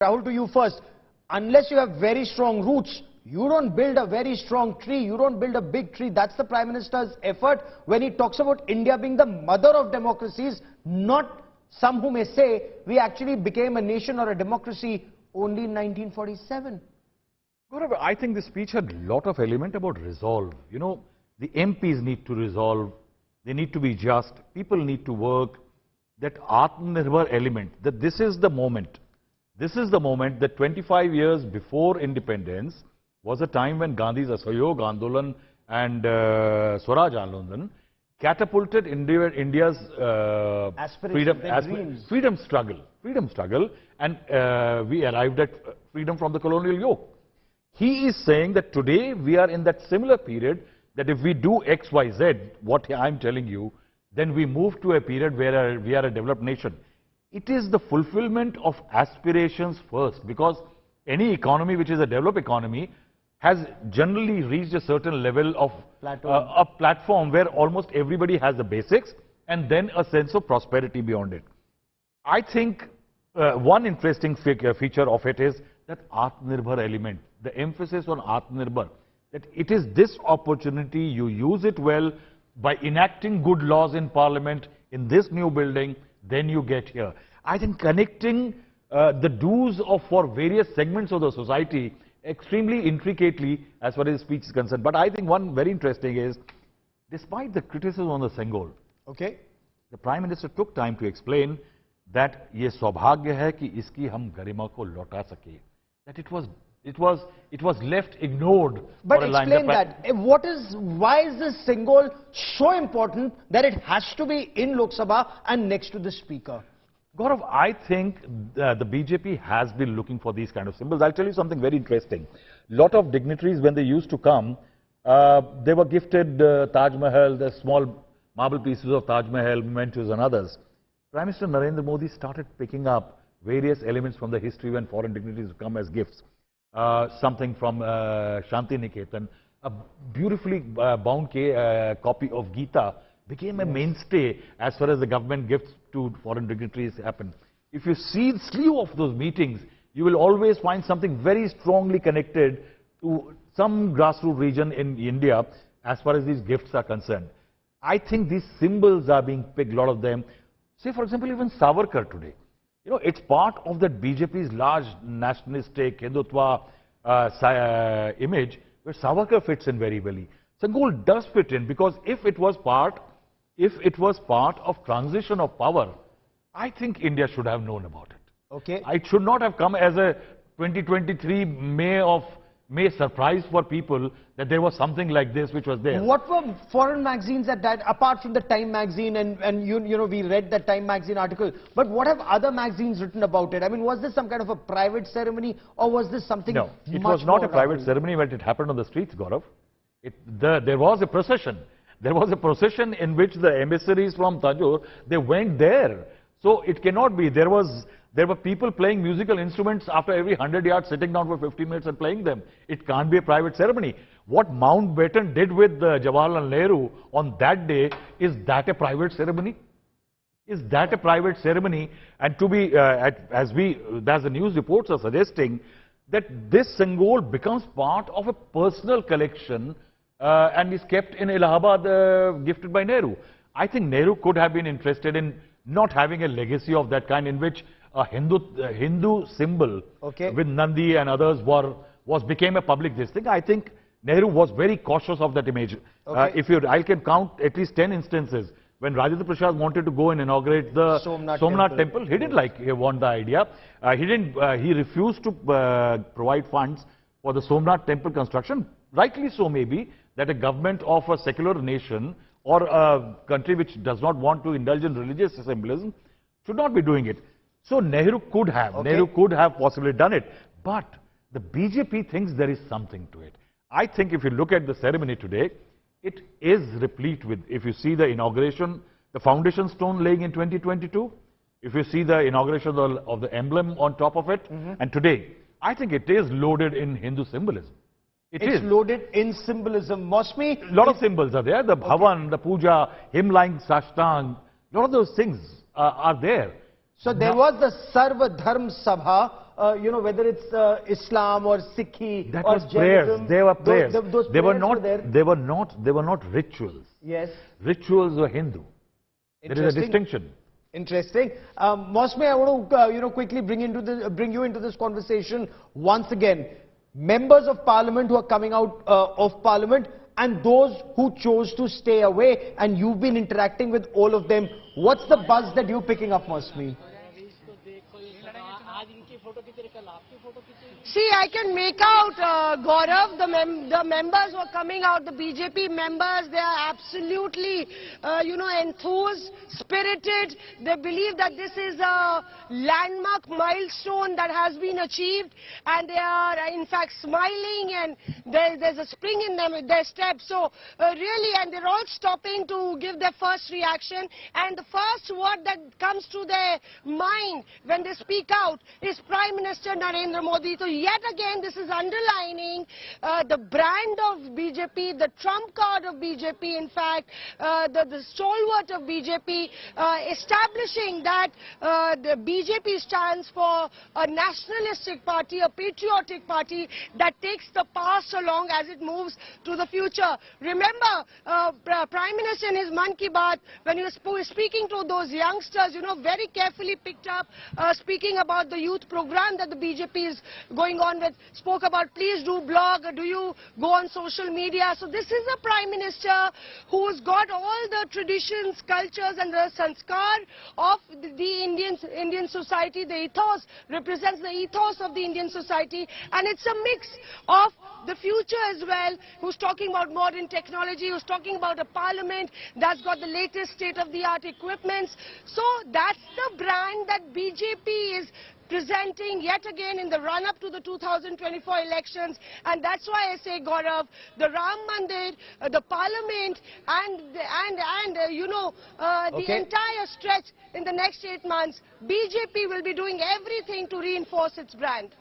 Rahul, to you first. Unless you have very strong roots, you don't build a very strong tree. You don't build a big tree. That's the Prime Minister's effort when he talks about India being the mother of democracies, not some who may say we actually became a nation or a democracy only in 1947. Gaurav, I think the speech had a lot of element about resolve. You know, the MPs need to resolve. They need to be just. People need to work. That Atmanirbhar element, that this is the moment. This is the moment that 25 years before independence was a time when Gandhi's Asayog Andolan and Swaraj Andolan catapulted India's freedom struggle, and we arrived at freedom from the colonial yoke. He is saying that today we are in that similar period, that if we do X, Y, Z, what I'm telling you, then we move to a period where we are a developed nation. It is the fulfillment of aspirations first, because any economy which is a developed economy has generally reached a certain level of a platform where almost everybody has the basics and then a sense of prosperity beyond it. I think one interesting feature of it is that Atmanirbhar element, the emphasis on Atmanirbhar, that it is this opportunity, you use it well by enacting good laws in Parliament, in this new building, then you get here. I think connecting the dues for various segments of the society extremely intricately as far as speech is concerned. But I think one very interesting is, despite the criticism on the Sengol, the Prime Minister took time to explain that ये सौभाग्य है कि इसकी हम गरिमा को लौटा सके. That it was left ignored. But explain that. Why is this Sengol so important that it has to be in Lok Sabha and next to the Speaker? Gaurav, I think the BJP has been looking for these kind of symbols. I'll tell you something very interesting. Lot of dignitaries, when they used to come, they were gifted Taj Mahal, the small marble pieces of Taj Mahal, mementos and others. Prime Minister Narendra Modi started picking up various elements from the history when foreign dignitaries come as gifts. Something from Shanti Niketan, a beautifully bound copy of Gita became a mainstay as far as the government gifts to foreign dignitaries happen. If you see the slew of those meetings, you will always find something very strongly connected to some grassroots region in India as far as these gifts are concerned. I think these symbols are being picked, a lot of them. Say, for example, even Savarkar today. You know, it's part of that BJP's large nationalistic Hindutva image, where Savarkar fits in very well. Sengol does fit in, because if it was part of transition of power, I think India should have known about it. It should not have come as a 2023 May surprise for people that there was something like this which was there. What were foreign magazines at that, apart from the Time magazine, and you know, we read the Time magazine article, but what have other magazines written about it? I mean, was this some kind of a private ceremony, or was this something? No, it was not a private ceremony when it happened on the streets, Gaurav. There was a procession. There was a procession in which the emissaries from Tanjore, they went there. So it cannot be. There were people playing musical instruments after every 100 yards, sitting down for 15 minutes and playing them. It can't be a private ceremony. What Mountbatten did with Jawaharlal Nehru on that day, is that a private ceremony? Is that a private ceremony? And to be, as the news reports are suggesting, that this Sengol becomes part of a personal collection and is kept in Allahabad, gifted by Nehru. I think Nehru could have been interested in not having a legacy of that kind, in which a Hindu symbol with Nandi and others became a public thing. I think Nehru was very cautious of that image. I can count at least 10 instances when Rajendra Prasad wanted to go and inaugurate the Somnath temple. He didn't want the idea. He refused to provide funds for the Somnath temple construction. Rightly so, maybe, that a government of a secular nation or a country which does not want to indulge in religious symbolism should not be doing it. So Nehru could have possibly done it. But the BJP thinks there is something to it. I think if you look at the ceremony today, it is replete with, if you see the inauguration, the foundation stone laying in 2022, if you see the inauguration of the emblem on top of it, and today, I think it is loaded in Hindu symbolism. It's loaded in symbolism. Mosmi, a lot of symbols are there. The Bhavan, the Puja, him lying Sashtang, a lot of those things are there. So there was the Sarva Dharm Sabha you know, whether it's Islam or Sikhi That or was prayers. Jainism. They were prayers. Those They were prayers not. there. They were not rituals. Yes. Rituals were Hindu. There is a distinction. Interesting. Mosme, I want to you know, quickly bring you into this conversation once again. Members of Parliament who are coming out of Parliament and those who chose to stay away, and you've been interacting with all of them. What's the buzz that you're picking up, Mosme? See, I can make out, Gaurav, the members who are coming out, the BJP members, they are absolutely, you know, enthused, spirited. They believe that this is a landmark milestone that has been achieved, and they are, in fact, smiling, and there's a spring in their step. So, really, and they're all stopping to give their first reaction, and the first word that comes to their mind when they speak out is Prime Minister Narendra Modi. So yet again, this is underlining the brand of BJP, the trump card of BJP, in fact, the stalwart of BJP, establishing that the BJP stands for a nationalistic party, a patriotic party that takes the past along as it moves to the future. Remember, Prime Minister in his Mann Ki Baat, when he was speaking to those youngsters, you know, very carefully picked up, speaking about the youth program that the BJP is going on with, spoke about please do blog, do you go on social media. So this is a Prime Minister who's got all the traditions, cultures and the sanskar of the Indian society. The ethos represents the ethos of the Indian society, and it's a mix of the future as well, who's talking about modern technology, who's talking about a parliament that's got the latest state-of-the-art equipments. So that's the brand that BJP is presenting yet again in the run-up to the 2024 elections. And that's why I say, Gaurav, the Ram Mandir, the Parliament, and you know, the entire stretch in the next 8 months, BJP will be doing everything to reinforce its brand.